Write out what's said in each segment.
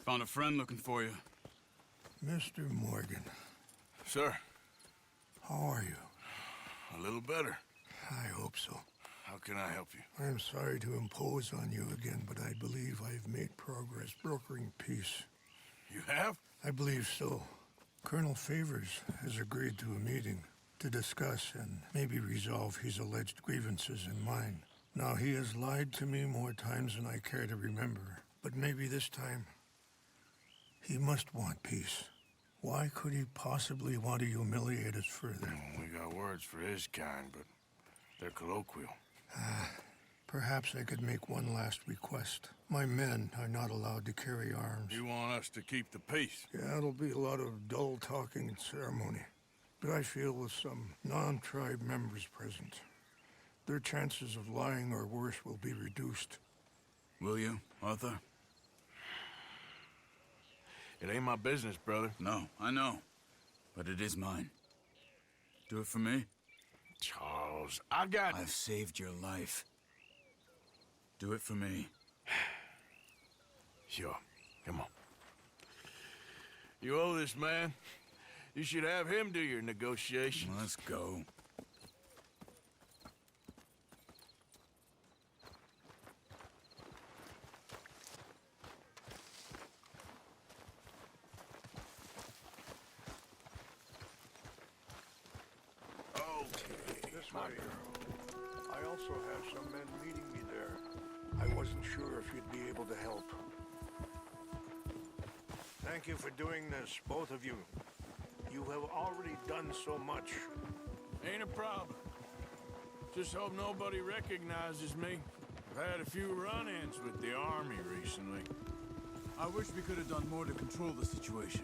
Found a friend looking for you. Mr. Morgan, Sir, how are you? a little better. I hope so. How can I help you? I am sorry to impose on you again, but I believe I've made progress brokering peace. You have? I believe so. Colonel Favors has agreed to a meeting to discuss and maybe resolve his alleged grievances and mine. Now, he has lied to me more times than I care to remember, but maybe this time he must want peace. Why could he possibly want to humiliate us further? We got words for his kind, but they're colloquial. Perhaps I could make one last request. My men are not allowed to carry arms. You want us to keep the peace? Yeah, it'll be a lot of dull talking and ceremony. But I feel with some non-tribe members present, their chances of lying or worse will be reduced. Will you, Arthur? It ain't my business, brother. No, I know. But it is mine. Do it for me? Charles, I've saved your life. Do it for me. Sure. Come on. You owe this man. You should have him do your negotiations. Let's go. This way. I also have some men meeting me there. I wasn't sure if you'd be able to help. Thank you for doing this, both of you. You have already done so much. Ain't a problem. Just hope nobody recognizes me. I've had a few run-ins with the army recently. I wish we could have done more to control the situation.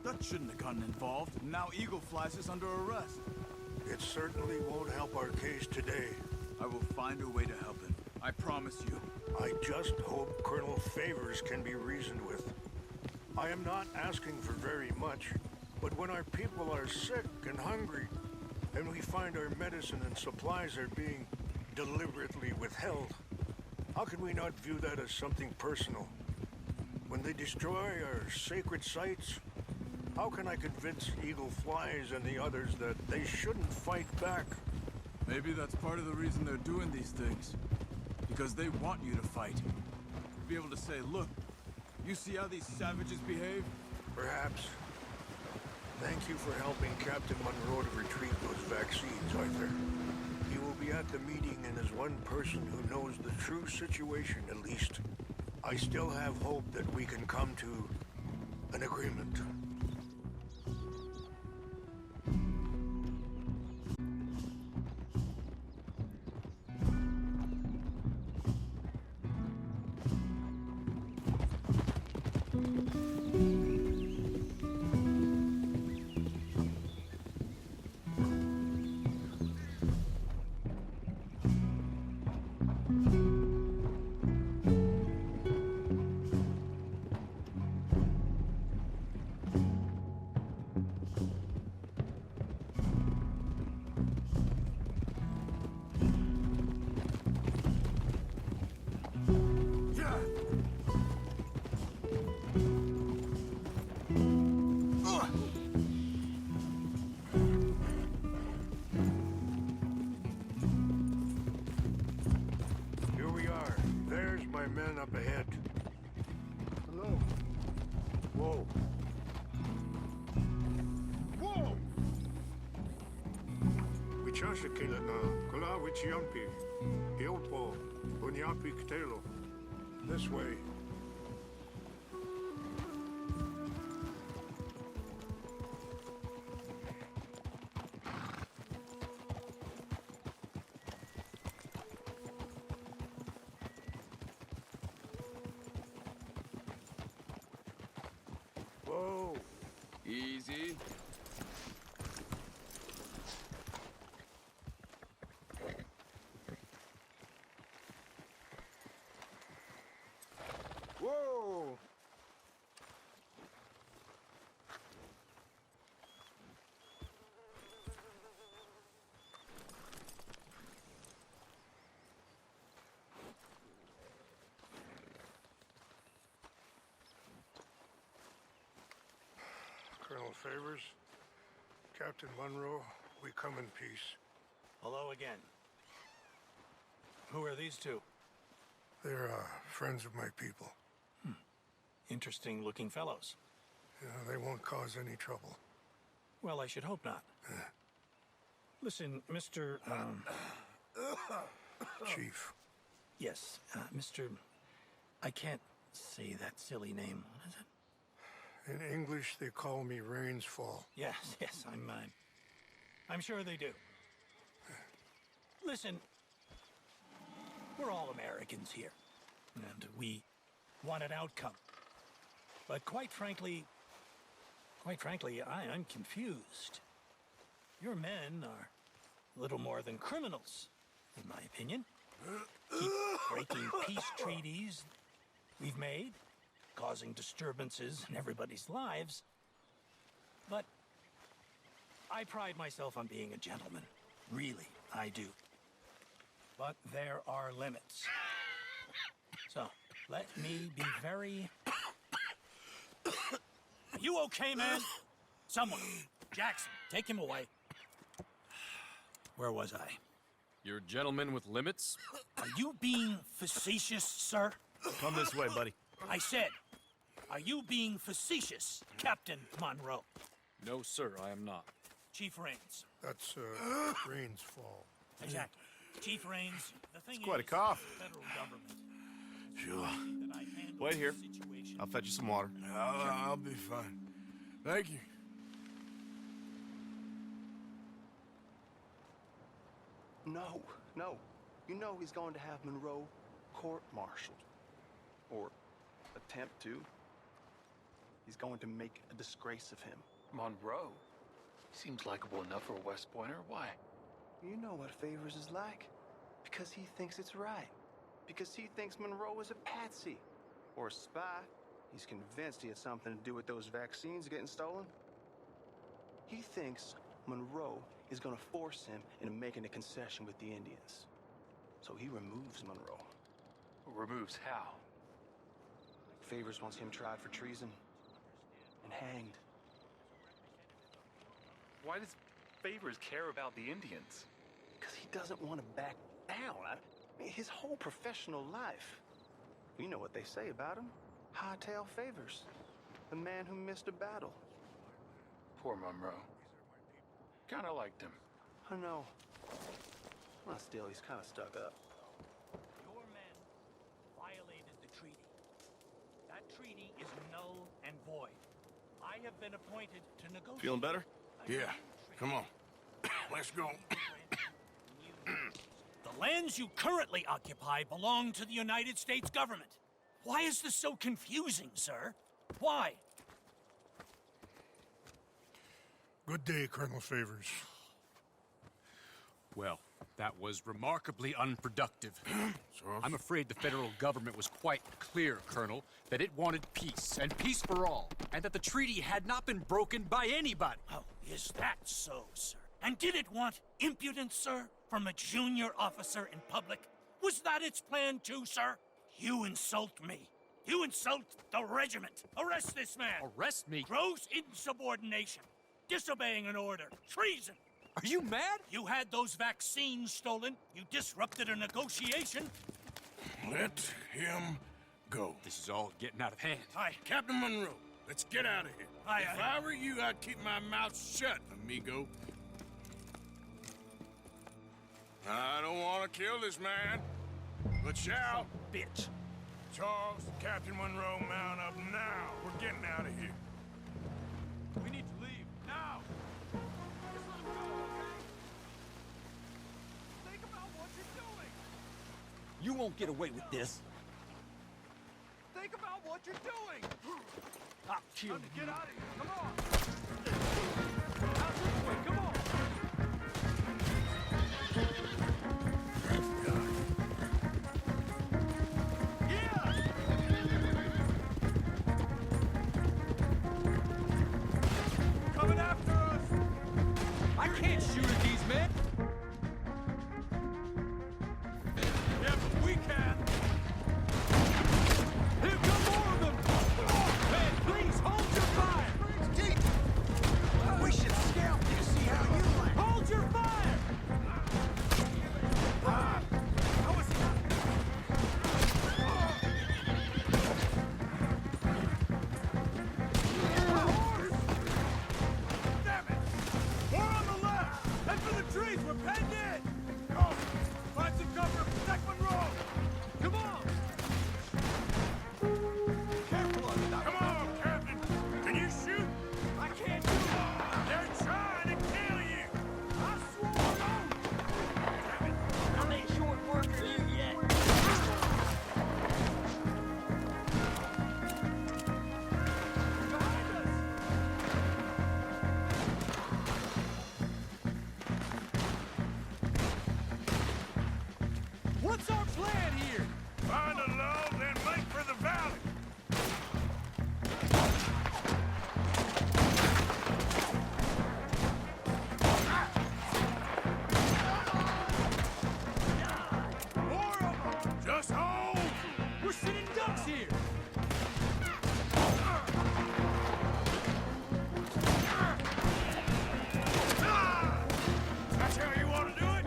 Dutch shouldn't have gotten involved. Now Eagle Flies is under arrest. It certainly won't help our case today. I will find a way to help him. I promise you. I just hope Colonel Favors can be reasoned with. I am not asking for very much, but when our people are sick and hungry, and we find our medicine and supplies are being deliberately withheld, how can we not view that as something personal? When they destroy our sacred sites, how can I convince Eagle Flies and the others that they shouldn't fight back? Maybe that's part of the reason they're doing these things. Because they want you to fight. Be able to say, look, you see how these savages behave? Perhaps. Thank you for helping Captain Monroe to retrieve those vaccines, Arthur. He will be at the meeting and is one person who knows the true situation, at least. I still have hope that we can come to an agreement. Up ahead. Hello. Whoa. Whoa! Wichashakila na kula wichiampi. Hilpo. Bunyapi ktelo. This way. Whoa. Easy. Whoa! Colonel Favors. Captain Monroe, we come in peace. Hello again. Who are these two? They're friends of my people. Interesting looking fellows. They won't cause any trouble. Well, I should hope not. Listen, Mr. Chief. Yes, Mr. I can't say that silly name. What is it? In English, they call me Rains Fall. Yes, I'm sure they do. Listen, we're all Americans here, and we want an outcome. But quite frankly, I'm confused. Your men are little more than criminals, in my opinion. Keep breaking peace treaties we've made, causing disturbances in everybody's lives. But I pride myself on being a gentleman. Really, I do. But there are limits. So, let me be very... Are you okay, man? Someone. Jackson, take him away. Where was I? You're a gentleman with limits? Are you being facetious, sir? Come this way, buddy. I said, are you being facetious, Captain Monroe? No, sir, I am not. Chief Rains. That's Rains Fall. Exactly. Chief Rains, the thing quite a is, cough. the federal government. Sure. That I handle Wait here. the situation. I'll fetch you some water. I'll be fine. Thank you. No, no. You know he's going to have Monroe court-martialed. Or attempt to. He's going to make a disgrace of him. Monroe? Seems likable enough for a West Pointer. Why? You know what Favors is like. Because he thinks it's right. Because he thinks Monroe is a patsy. Or a spy. He's convinced he had something to do with those vaccines getting stolen. He thinks Monroe is going to force him into making a concession with the Indians. So he removes Monroe. Removes how? Favors wants him tried for treason and hanged. Why does Favors care about the Indians? Because he doesn't want to back down. I mean, his whole professional life. You know what they say about him. Hightail Favors. The man who missed a battle. Poor Monroe. Kinda liked him. I know. Well, still, he's kind of stuck up. Your men violated the treaty. That treaty is null and void. I have been appointed to negotiate. Feeling better? Yeah, come on. Let's go. The lands you currently occupy belong to the United States government. Why is this so confusing, sir? Why? Good day, Colonel Favors. Well, that was remarkably unproductive. I'm afraid the federal government was quite clear, Colonel, that it wanted peace, and peace for all, and that the treaty had not been broken by anybody. Oh, is that so, sir? And did it want impudence, sir, from a junior officer in public? Was that its plan too, sir? You insult me. You insult the regiment. Arrest this man. Arrest me? Gross insubordination. Disobeying an order. Treason. Are you mad? You had those vaccines stolen. You disrupted a negotiation. Let him go. This is all getting out of hand. Captain Monroe, let's get out of here. If I were you, I'd keep my mouth shut, amigo. I don't want to kill this man, but shall. Bitch. Charles, Captain Monroe, mount up now. We're getting out of here. We need to leave now. Just let him go, okay? Think about what you're doing. You won't get away with this. Think about what you're doing. I'll kill Time to you. get out of here. Come on. Out this way. Come on. Coming after us! I can't shoot at these men! Yeah, but we can! Here come more of them! Man, please hold your fire! Keep! We're sitting ducks here! That's how you want to do it?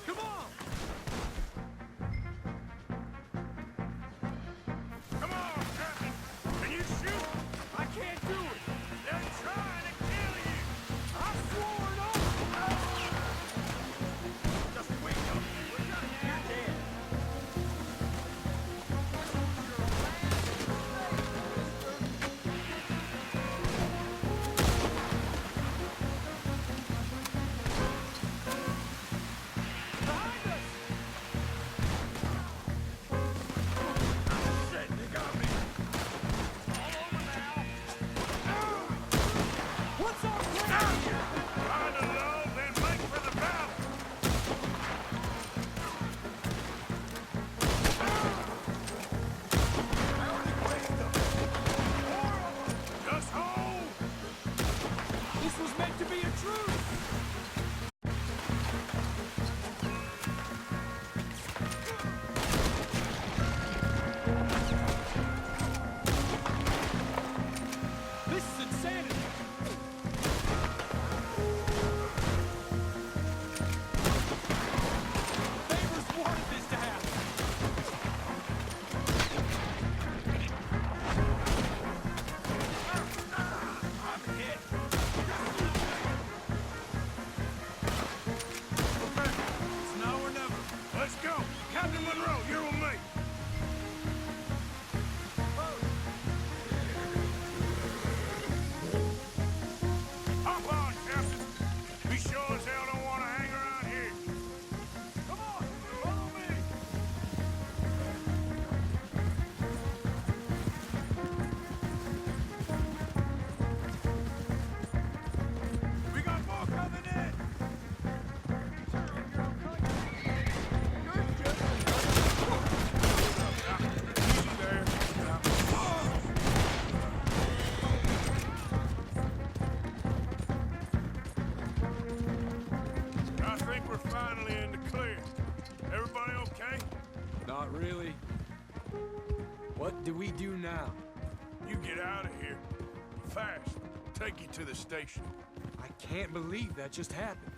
Come on! Come on, Captain! Can you shoot? I can't do it! They're trying to kill you! I swore no! Just wait up! We're done now! Dead. Behind us! Shit, they got me! All over now! What's our plan here? Find a lull, then make for the battle! Just hold! This was meant to be a truce! This is insanity! Favors wanted this to happen! I'm hit! It's now or never. Let's go! Captain Monroe, you're with me! Hop on, Captain! We sure as hell don't want to hang around here! Come on, follow me! We got more coming in! Easy there. I think we're finally in the clear. Everybody okay? Not really. What do we do now? You get out of here. Fast. Take you to the station. I can't believe that just happened.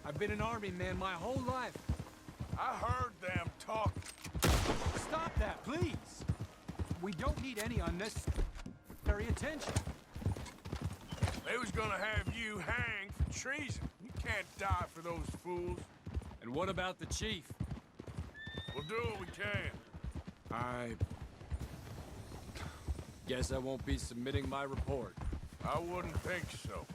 I've been an army man my whole life. I heard them talk. Stop that, please! We don't need any unnecessary attention. They was gonna have you hanged for treason. You can't die for those fools. And what about the chief? We'll do what we can. I guess I won't be submitting my report. I wouldn't think so.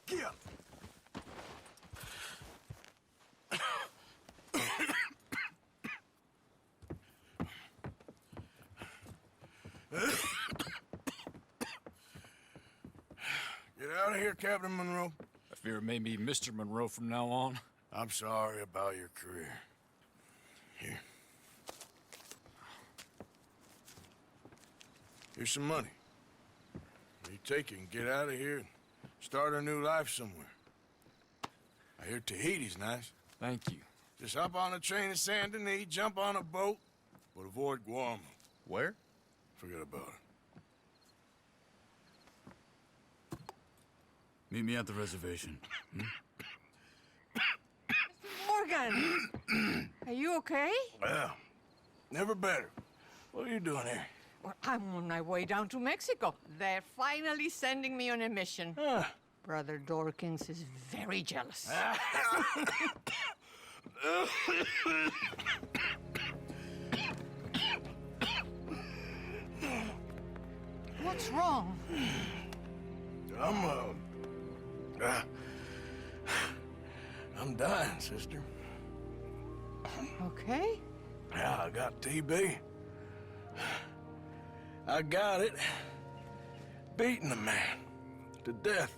Get up. Get out of here, Captain Monroe. I fear it may be Mr. Monroe from now on. I'm sorry about your career. Here. Here's some money. You take it and get out of here and start a new life somewhere. I hear Tahiti's nice. Thank you. Just hop on a train to Saint Denis, jump on a boat, but avoid Guam. Where? Forget about it. Meet me at the reservation. Morgan! Are you okay? Well, never better. What are you doing here? Well, I'm on my way down to Mexico. They're finally sending me on a mission. Ah. Brother Dorkins is very jealous. What's wrong? I'm dying, sister. Okay. Yeah, I got TB. I got it. Beating a man to death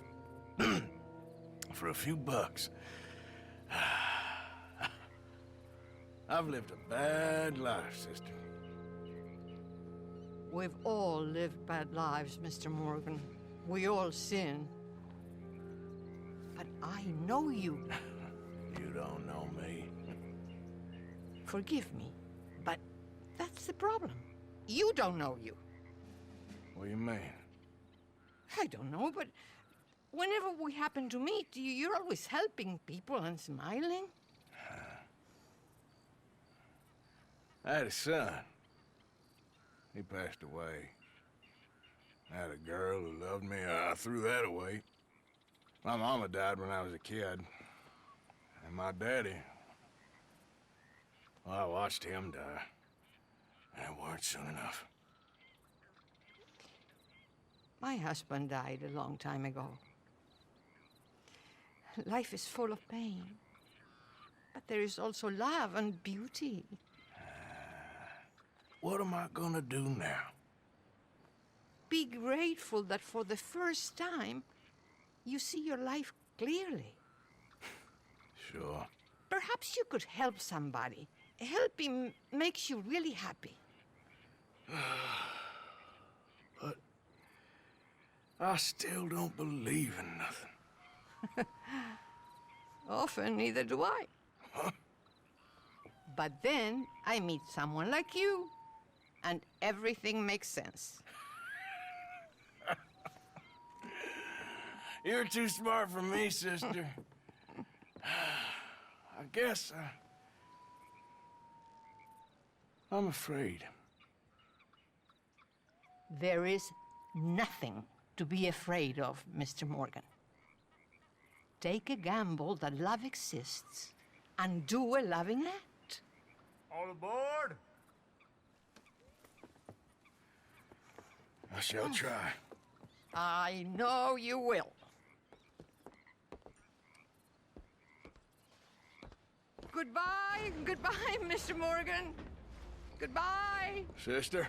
for a few bucks. I've lived a bad life, sister. We've all lived bad lives, Mr. Morgan. We all sin. But I know you. You don't know me. Forgive me, but that's the problem. You don't know you. What do you mean? I don't know, but whenever we happen to meet, you're always helping people and smiling. I had a son. He passed away. I had a girl who loved me. I threw that away. My mama died when I was a kid. And my daddy, well, I watched him die. And it weren't soon enough. My husband died a long time ago. Life is full of pain. But there is also love and beauty. What am I gonna do now? Be grateful that for the first time, you see your life clearly. Sure. Perhaps you could help somebody. Helping makes you really happy. But I still don't believe in nothing. Often, neither do I. But then I meet someone like you, and everything makes sense. You're too smart for me, sister. I guess I'm afraid. There is nothing to be afraid of, Mr. Morgan. Take a gamble that love exists and do a loving act. All aboard? I shall try. I know you will. Goodbye, goodbye, Mr. Morgan. Goodbye. Sister,